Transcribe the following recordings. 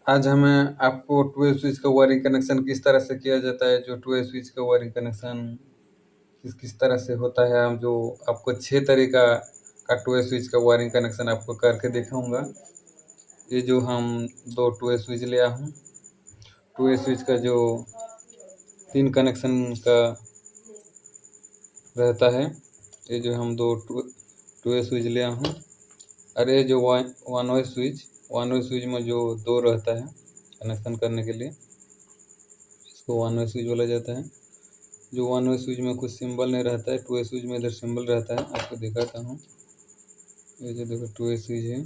आज हमें आपको टू वे स्विच का वायरिंग कनेक्शन किस तरह से किया जाता है, जो टू वे स्विच का वायरिंग कनेक्शन किस किस तरह से होता है, हम जो आपको 6 तरीका का टू वे स्विच का वायरिंग कनेक्शन आपको करके दिखाऊंगा। ये जो हम 2 टू वे स्विच लिया हूँ, टू वे स्विच का जो 3 कनेक्शन का रहता है, ये जो हम 2 टू वे स्विच लिया हूँ। और ये जो वन वे स्विच में जो 2 रहता है कनेक्शन करने के लिए, इसको वन वे स्विच बोला जाता है। जो वन वे स्विच में कुछ सिंबल नहीं रहता है, टू वे स्विच में इधर सिंबल रहता है। आपको दिखाता हूँ, ये जो देखो टू वे स्विच है,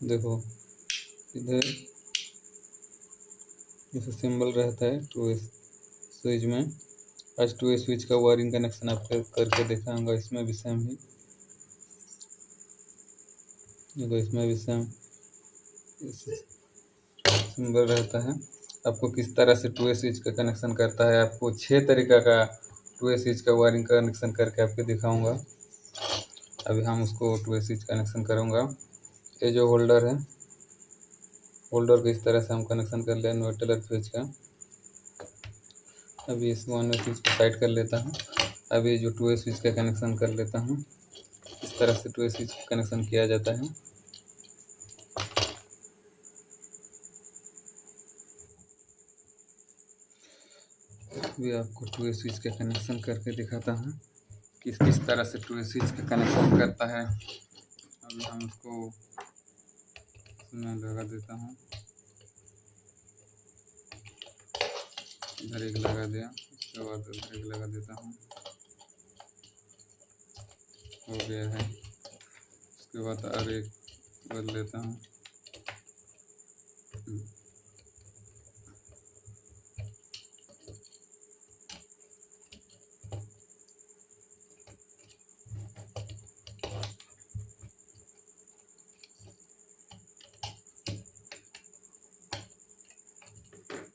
देखो इधर जैसे सिंबल रहता है टू वे स्विच में। आज टू वे स्विच का वायरिंग कनेक्शन आपको करके दिखाऊंगा। इसमें भी सेम ही देखो, इसमें भी सेम सिंबल रहता है। आपको किस तरह से टू वे स्विच का कनेक्शन करता है, आपको 6 तरीका का टू वे स्विच का वायरिंग कनेक्शन करके आपको दिखाऊंगा। अभी हम उसको टू वे स्विच कनेक्शन करूँगा। ये जो होल्डर है, होल्डर को इस तरह से हम कनेक्शन कर लें न्यूट्रल और फ्यूज का। अभी इस वन वे स्विच को साइड कर लेता हूँ। अभी जो टू वे स्विच का कनेक्शन कर लेता हूँ। इस तरह से टू वे स्विच कनेक्शन किया जाता है। अभी आपको टू वे स्विच का कनेक्शन करके दिखाता हूँ किस किस तरह से टू वे स्विच का कनेक्शन करता है। अभी हम इसको इसमें लगा देता हूँ, इधर एक लगा दिया, उसके बाद उधर एक लगा देता हूँ, हो गया है। उसके बाद और एक बदल लेता हूँ।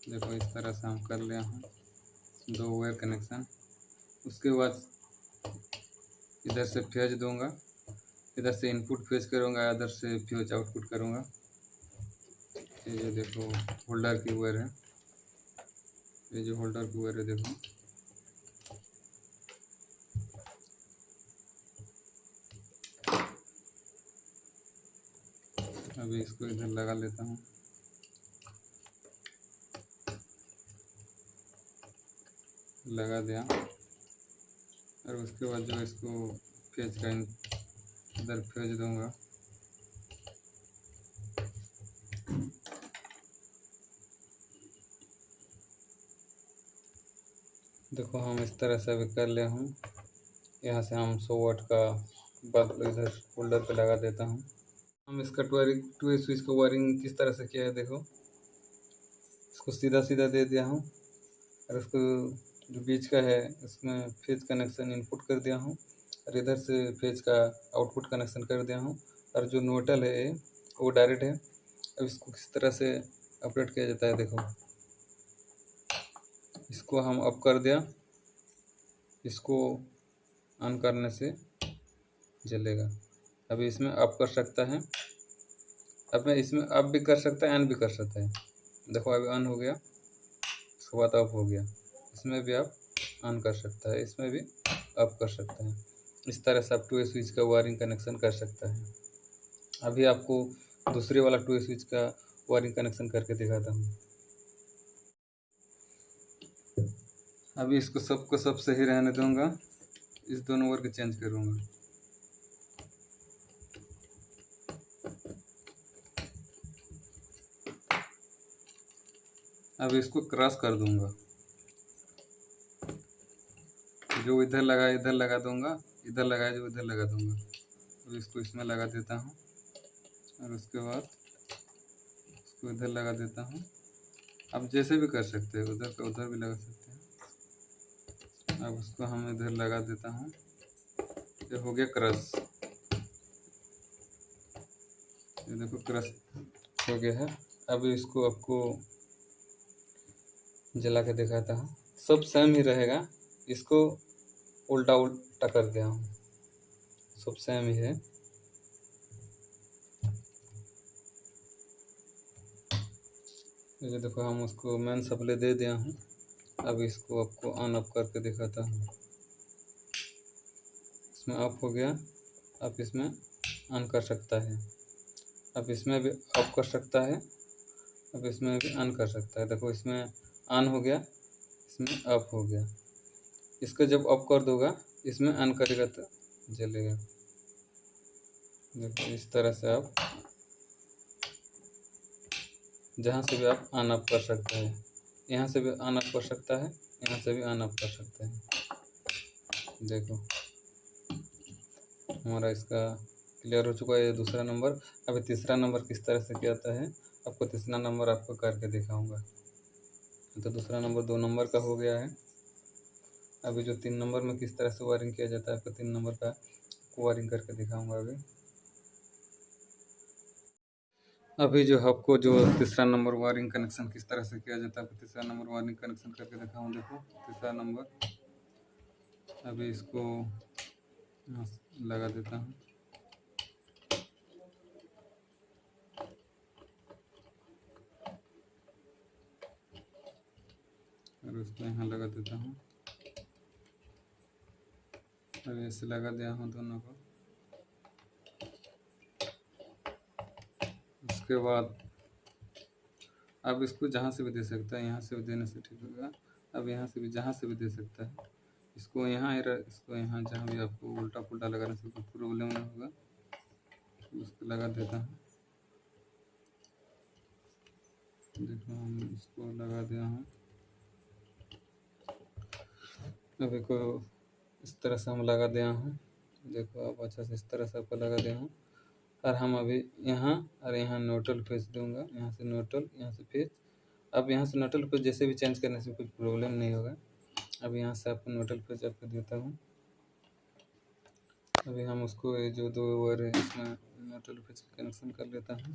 देखो इस तरह से हम कर लिया हूँ 2 वायर कनेक्शन। उसके बाद इधर से फ्यूज दूंगा, इधर से इनपुट फ्यूज करूँगा, इधर से फ्यूज आउटपुट करूँगा। ये जो देखो होल्डर की वायर है, ये जो होल्डर की वायर है देखो, अभी इसको इधर लगा लेता हूँ। लगा दिया और उसके बाद जो इसको फ्यूज का इधर फ्यूज दूंगा। देखो हम इस तरह से अभी कर लिया हूँ। यहाँ से हम 100 वाट का बल्ब इधर होल्डर पे लगा देता हूँ। हम इसका टू वे स्विच का वायरिंग किस तरह से किया है देखो, इसको सीधा सीधा दे दिया हूँ और इसको जो बीच का है इसमें फेज कनेक्शन इनपुट कर दिया हूँ और इधर से फेज का आउटपुट कनेक्शन कर दिया हूँ। और जो न्यूट्रल है वो डायरेक्ट है। अब इसको किस तरह से ऑपरेट किया जाता है देखो, इसको हम अप कर दिया, इसको ऑन करने से जलेगा। अभी इसमें अप कर सकता है, अब मैं इसमें अप भी कर सकता है, ऑन भी कर सकता है। देखो अभी ऑन हो गया, उसके बाद अप हो गया। इसमें भी आप ऑन कर सकता है, इसमें भी अप कर सकता है। इस तरह से आप टू वे स्विच का वायरिंग कनेक्शन कर सकता है। अभी आपको दूसरे वाला टू वे स्विच का वायरिंग कनेक्शन करके दिखाता हूँ। अभी इसको सबको सब सही रहने दूंगा, इस दोनों वायर को चेंज करूँगा। अब इसको क्रॉस कर दूंगा, जो इधर लगा इधर लगा दूंगा, इधर लगाया जो इधर लगा दूंगा। अब इसको इसमें लगा देता हूँ और उसके बाद इसको इधर लगा देता हूँ। आप जैसे भी कर सकते हैं, उधर का उधर भी लगा सकते हैं। अब उसको हम इधर लगा देता हूँ, ये हो गया क्रश। ये देखो क्रश हो गया है। अभी इसको आपको जला के दिखाता हूँ, सब सेम ही रहेगा। इसको उल्टा उल्टा कर दिया हूँ, सब सेम ही है। ये देखो हम उसको मेन सप्लाई दे दिया हूँ। अब इसको आपको ऑन ऑफ करके दिखाता हूँ। इसमें ऑफ हो गया, आप इसमें ऑन कर सकता है। अब इसमें भी ऑफ कर सकता है, अब इसमें भी ऑन कर सकता है। देखो इसमें ऑन हो गया, इसमें ऑफ हो गया। इसको जब ऑफ कर दोगा, इसमें ऑन करेगा तो जलेगा। देखो इस तरह से आप जहाँ से भी आप ऑन ऑफ कर सकते हैं। यहाँ से भी ऑन ऑफ कर सकता है, यहाँ से भी ऑन ऑफ कर सकते हैं। देखो हमारा इसका क्लियर हो चुका है ये दूसरा नंबर। अभी तीसरा नंबर किस तरह से किया जाता है, आपको तीसरा नंबर आपको करके दिखाऊंगा। तो दूसरा नंबर 2 नंबर का हो गया है। अभी जो 3 नंबर में किस तरह से वायरिंग किया जाता है, आपको 3 नंबर का वायरिंग करके दिखाऊंगा। अभी जो आपको जो तीसरा नंबर वायरिंग कनेक्शन किस तरह से किया जाता है, आपको तीसरा नंबर वायरिंग कनेक्शन करके दिखाऊँ। देखो तीसरा नंबर, अभी इसको लगा देता हूँ और उसको यहाँ लगा देता हूँ। अभी ऐसे लगा दिया हूँ दोनों को। उसके बाद अब इसको जहाँ से भी दे सकता है, यहाँ से भी देने से ठीक होगा। अब यहाँ से भी जहाँ से भी दे सकता है। इसको यहाँ इसको यहाँ जहाँ भी आपको उल्टा पुल्टा लगाने से कोई प्रॉब्लम नहीं होगा। उसको लगा देता हूँ। देखो हम इसको लगा दिया हूँ। अभी को इस तरह से हम लगा दिया हूँ। देखो आप अच्छा से इस तरह से आपको लगा दिया हूँ। और हम अभी यहाँ और यहाँ न्यूट्रल फेस दूंगा। यहाँ से न्यूट्रल, यहाँ से फेस। अब यहाँ से न्यूट्रल फेस जैसे भी चेंज करने से कुछ प्रॉब्लम नहीं होगा। अब यहाँ से आपको न्यूट्रल फेस आपको देता हूँ। अभी हम उसको ये जो 2 वायर है इसमें न्यूट्रल फेस कनेक्शन कर लेता हूँ।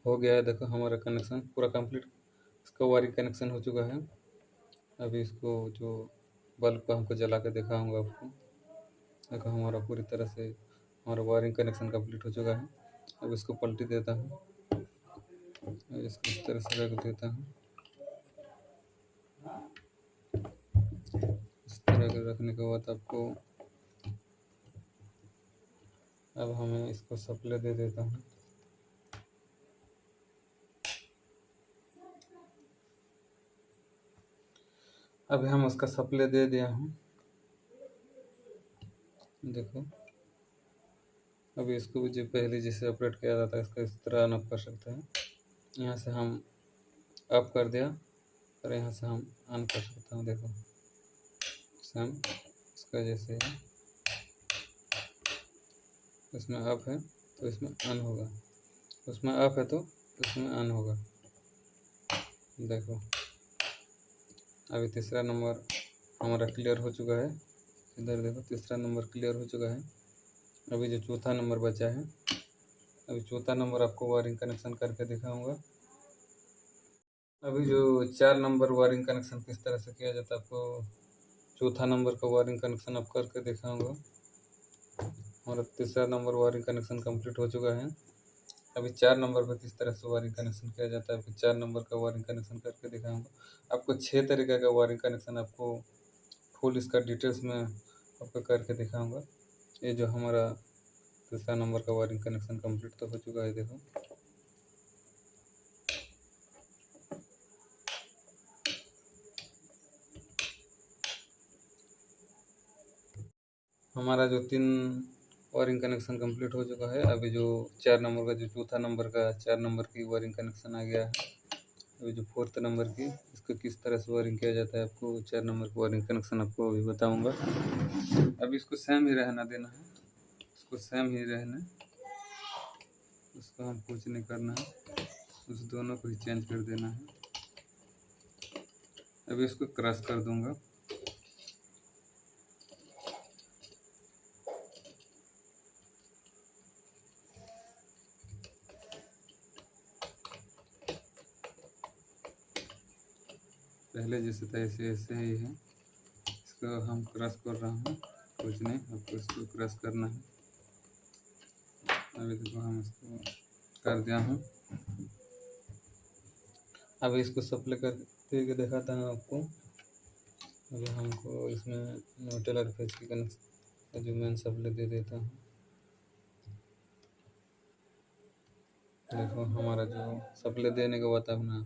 हो गया है। देखो हमारा कनेक्शन पूरा कंप्लीट, इसका वायरिंग कनेक्शन हो चुका है। अभी इसको जो बल्ब को हमको जला के दिखाऊंगा आपको। देखो हमारा पूरी तरह से हमारा वायरिंग कनेक्शन कंप्लीट हो चुका है। अब इसको पलटी देता हूँ, इसको इस तरह से रख देता हूँ। इस तरह के रखने के बाद आपको अब हमें इसको सप्लाई दे देता हूँ। अभी हम उसका सप्लाई दे दिया हूँ। देखो अभी इसको भी जो पहले जैसे ऑपरेट किया जाता है इसका इस तरह ऑन ऑफ कर सकते हैं। यहाँ से हम ऑफ कर दिया और यहाँ से हम ऑन कर सकते हैं। देखो सेम इसका जैसे है, इसमें ऑफ है तो इसमें ऑन होगा, उसमें ऑफ है तो इसमें ऑन होगा। देखो अभी तीसरा नंबर हमारा क्लियर हो चुका है। इधर देखो तीसरा नंबर क्लियर हो चुका है। अभी जो चौथा नंबर बचा है, अभी चौथा नंबर आपको वायरिंग कनेक्शन करके दिखाऊंगा। अभी जो 4 नंबर वायरिंग कनेक्शन किस तरह से किया जाता है, आपको चौथा नंबर का वायरिंग कनेक्शन आप करके दिखाऊंगा। हमारा तीसरा नंबर वायरिंग कनेक्शन कंप्लीट हो चुका है। अभी 4 नंबर पर किस तरह से वायरिंग कनेक्शन किया जाता है, आपको 4 नंबर का वायरिंग कनेक्शन करके दिखाऊंगा। आपको 6 तरीके का वायरिंग कनेक्शन आपको फुल इसका डिटेल्स में आपको करके दिखाऊंगा। ये जो हमारा तीसरा नंबर का वायरिंग कनेक्शन कंप्लीट तो हो चुका है। देखो हमारा जो 3 वायरिंग कनेक्शन कंप्लीट हो चुका है। अभी जो 4 नंबर का जो चौथा नंबर का 4 नंबर की वायरिंग कनेक्शन आ गया है। अभी जो 4th नंबर की, इसको किस तरह से वायरिंग किया जाता है आपको 4 नंबर का वायरिंग कनेक्शन आपको अभी बताऊंगा। अभी इसको सेम ही रहना देना है, इसको सेम ही रहना, उसको हम कुछ नहीं करना है, उस दोनों को ही चेंज कर देना है। अभी इसको क्रश कर दूंगा। पहले जैसे था ऐसे ही है, इसको हम क्रश कर रहा हूँ, कुछ नहीं, आपको इसको क्रश करना है। अभी देखो हम इसको कर दिया हूँ। अभी इसको सप्लाई करके दिखाता हूँ आपको। अभी हमको इसमें न्यूट्रल और फेज की कनेक्शन जो मेन सप्लाई दे देता हूँ। देखो हमारा जो सप्लाई देने के बाद अपना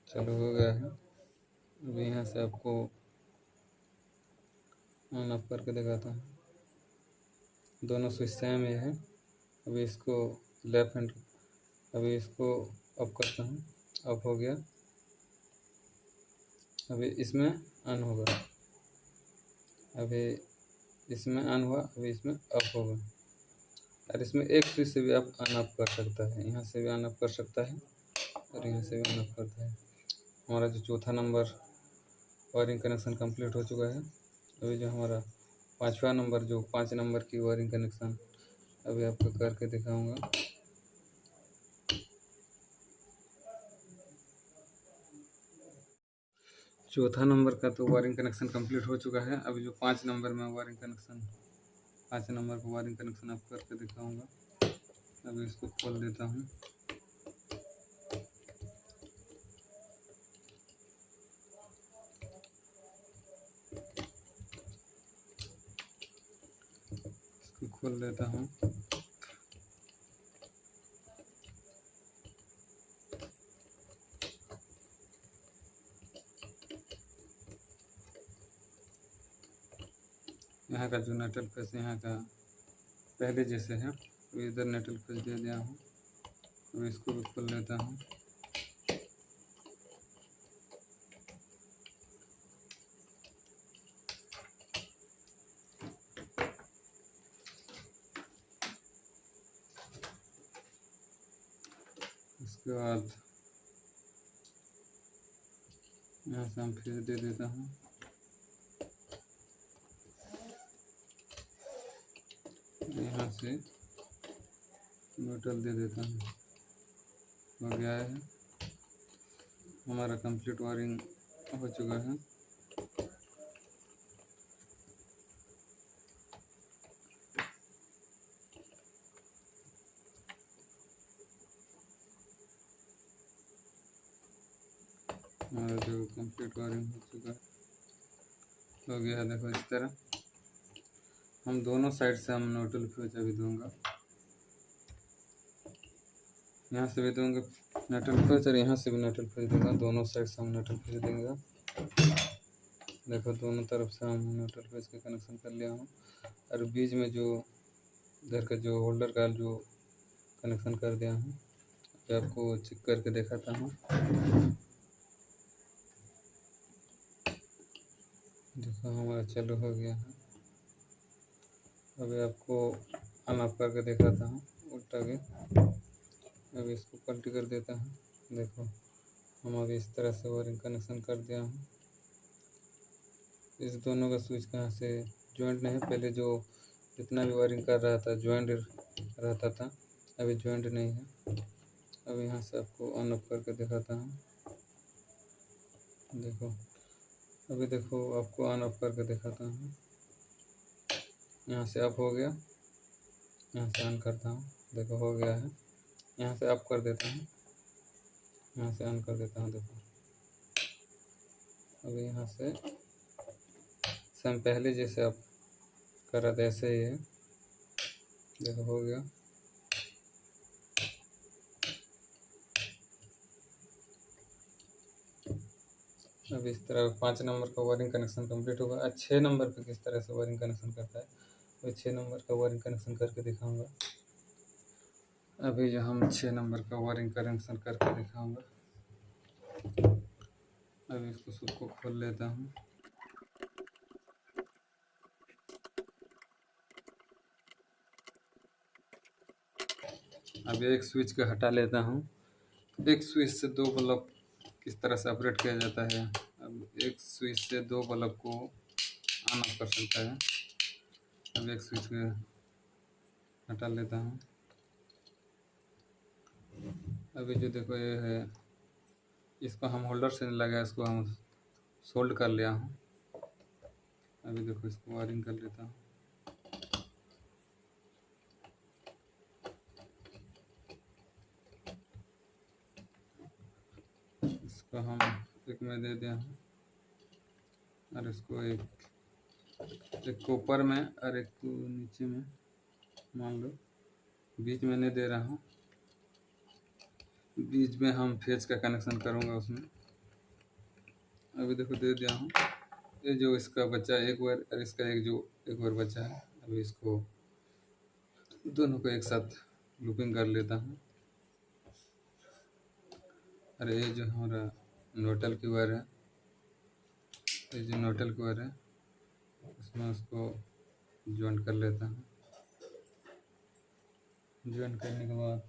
चालू हो गया है। अभी यहाँ से आपको ऑन ऑफ करके दिखाता हूँ, दोनों स्विच सेम ही है। अभी इसको लेफ्ट हैंड, अभी इसको ऑफ करता हूँ, ऑफ हो गया। अभी इसमें ऑन होगा, अभी इसमें ऑन हुआ, अभी इसमें ऑफ होगा। और इसमें एक स्विच से भी आप ऑन ऑफ कर सकता है, यहाँ से भी ऑन ऑफ कर सकता है और यहाँ से भी ऑन ऑफ करता है। हमारा जो चौथा नंबर वायरिंग कनेक्शन कंप्लीट हो चुका है। अभी जो हमारा 5वां नंबर, जो 5 नंबर की वायरिंग कनेक्शन अभी आपको करके दिखाऊंगा। चौथा नंबर का तो वायरिंग कनेक्शन कंप्लीट हो चुका है। अभी जो 5 नंबर में वायरिंग कनेक्शन, 5 नंबर का वायरिंग कनेक्शन आप करके दिखाऊंगा। अभी इसको खोल देता हूँ। इसको खोल देता हूँ। यहाँ का जो नेटल फेस यहाँ का पहले जैसे है, तो इधर नेटल फेस दे दिया हूँ। अभी इसको भी खोल लेता हूँ। इसके बाद यहाँ से हम फिर दे देता हूँ। यहाँ से न्यूट्रल दे देता हूँ। हो गया है, हमारा कंप्लीट वायरिंग हो चुका है। हमारा जो कंप्लीट वायरिंग हो चुका है, हो गया है। देखो इस तरह हम दोनों साइड से हम न्यूट्रल फ्यूज अभी दूंगा, यहाँ से भी दूंगा न्यूट्रल फ्यूज और यहाँ से भी न्यूट्रल फ्यूज दूंगा। दोनों साइड से हम न्यूट्रल फ्यूज देंगे। देखो दोनों तरफ से हम न्यूट्रल फ्यूज का कनेक्शन कर लिया हूँ। और बीच में जो इधर का जो होल्डर का जो कनेक्शन कर दिया हूँ, आपको चेक करके दिखाता हूँ। देखो हमारा चालू हो गया है। अभी आपको ऑन ऑफ करके दिखाता हूँ उल्टा के। अभी इसको पलटी कर देता हूँ। देखो हम अभी इस तरह से वायरिंग कनेक्शन कर दिया हूँ। इस दोनों का स्विच कहाँ से जॉइंट नहीं है, पहले जो जितना भी वायरिंग कर रहा था जॉइंट रहता था, अभी जॉइंट नहीं है। अभी यहाँ से आपको ऑन ऑफ करके दिखाता हूँ। देखो अभी देखो आपको ऑन ऑफ करके दिखाता हूँ। यहाँ से ऑफ हो गया, यहाँ से ऑन करता हूँ। देखो हो गया है। यहाँ से ऑफ कर देता हूँ, यहाँ से ऑन कर देता हूँ। देखो अभी यहाँ से सेम पहले जैसे आप कर रहा था ऐसे ही है। देखो हो गया। अब इस तरह 5 नंबर का वायरिंग कनेक्शन कंप्लीट होगा। 6 नंबर पे किस तरह से वायरिंग कनेक्शन करता है, तो 6 नंबर का वायरिंग कनेक्शन करके दिखाऊंगा। अभी जो हम 6 नंबर का वायरिंग कनेक्शन करके दिखाऊंगा। अभी इसको सबको खोल लेता हूँ। अब एक स्विच को हटा लेता हूँ। एक स्विच से 2 बल्ब किस तरह से ऑपरेट किया जाता है। अब एक स्विच से 2 बल्ब को ऑन ऑफ कर सकता है। अब एक स्विच को हटा लेता हूँ। अभी जो देखो ये है, इसको हम होल्डर से नहीं लगा, इसको हम सोल्ड कर लिया हूँ। अभी देखो इसको वायरिंग कर लेता हूँ। इसको हम एक में दे दिया हूँ और इसको एक को ऊपर में और एक को नीचे में, मान लो बीच में नहीं दे रहा हूँ। बीच में हम फेज का कनेक्शन करूँगा उसमें। अभी देखो दे दिया हूँ। ये जो इसका बच्चा एक वायर और इसका एक वायर बचा है, अभी इसको दोनों को एक साथ लूपिंग कर लेता हूँ। और ये जो हमारा न्यूट्रल की वायर है, ये जो न्यूट्रल की वायर है उसमें उसको ज्वाइन कर लेता हूँ। ज्वाइन करने के बाद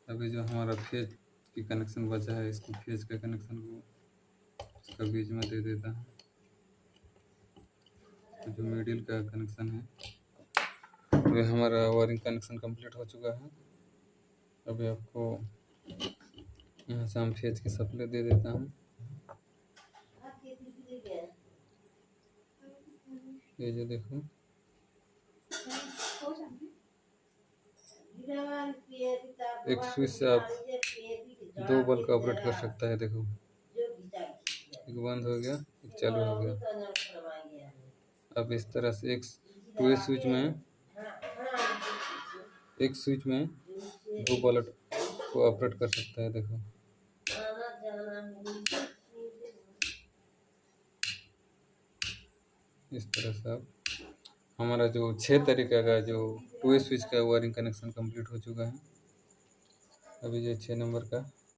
अभी जो हमारा फेज की कनेक्शन बचा है, इसको फेज के कनेक्शन को इसका बीच में दे देता हूँ। जो मिडिल का कनेक्शन है, अभी हमारा वायरिंग कनेक्शन कंप्लीट हो चुका है। अभी आपको यहाँ से हम फेज की सप्लाई दे देता हूँ। ये जो देखो एक स्विच से आप 2 बल्ब का ऑपरेट कर सकता है। देखो एक बंद हो गया, एक चालू हो गया। अब इस तरह से एक स्विच में 2 बल्ब को ऑपरेट कर सकता है। देखो इस तरह से अब हमारा जो 6 तरीका का जो 2 स्विच का वायरिंग कनेक्शन कंप्लीट हो चुका है। अभी जो 6 नंबर का